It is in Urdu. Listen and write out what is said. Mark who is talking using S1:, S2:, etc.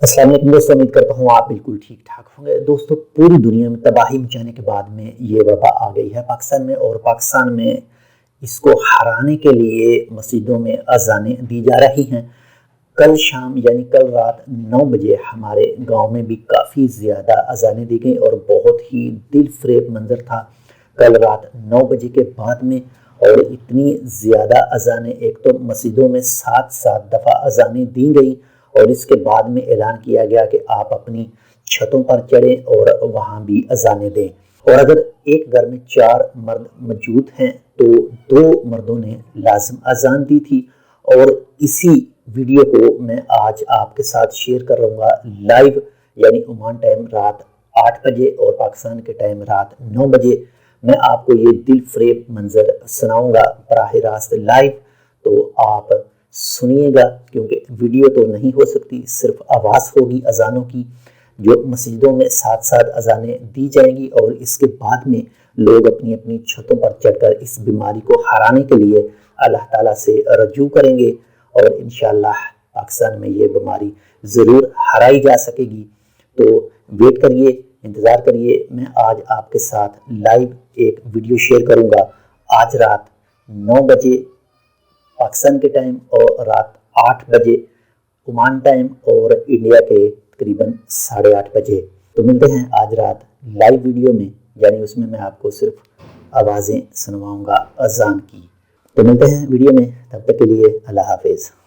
S1: السلام علیکم دوستوں، امید کرتا ہوں آپ بالکل ٹھیک ٹھاک ہوں گے۔ دوستوں، پوری دنیا میں تباہی مچانے کے بعد میں یہ وبا آ گئی ہے پاکستان میں، اور پاکستان میں اس کو ہرانے کے لیے مسجدوں میں اذانیں دی جا رہی ہیں۔ کل شام یعنی کل رات 9 بجے ہمارے گاؤں میں بھی کافی زیادہ اذانیں دی گئیں اور بہت ہی دل فریب منظر تھا کل رات 9 بجے کے بعد میں۔ اور اتنی زیادہ اذانیں، ایک تو مسجدوں میں 7 دفعہ اذانیں دی گئی، اور اس کے بعد میں اعلان کیا گیا کہ آپ اپنی چھتوں پر چڑھیں اور وہاں بھی اذانیں دیں۔ اور اگر ایک گھر میں 4 مرد موجود ہیں تو 2 مردوں نے لازم اذان دی تھی۔ اور اسی ویڈیو کو میں آج آپ کے ساتھ شیئر کر رہا ہوں لائیو، یعنی عمان ٹائم رات 8 بجے اور پاکستان کے ٹائم رات 9 بجے میں آپ کو یہ دل فریب منظر سناؤں گا براہ راست لائیو۔ تو آپ سنیے گا، کیونکہ ویڈیو تو نہیں ہو سکتی، صرف آواز ہوگی اذانوں کی، جو مسجدوں میں 7 اذانیں دی جائیں گی، اور اس کے بعد میں لوگ اپنی اپنی چھتوں پر چڑھ کر اس بیماری کو ہرانے کے لیے اللہ تعالیٰ سے رجوع کریں گے، اور انشاءاللہ پاکستان میں یہ بیماری ضرور ہرائی جا سکے گی۔ تو ویٹ کریے، انتظار کریے، میں آج آپ کے ساتھ لائیو ایک ویڈیو شیئر کروں گا آج رات 9 بجے پاکستان کے ٹائم اور رات 8 بجے عمان ٹائم اور انڈیا کے تقریباً 8:30 بجے۔ تو ملتے ہیں آج رات لائیو ویڈیو میں، یعنی اس میں آپ کو صرف آوازیں سنواؤں گا اذان کی۔ تو ملتے ہیں ویڈیو میں، تب تک کے لیے اللہ حافظ۔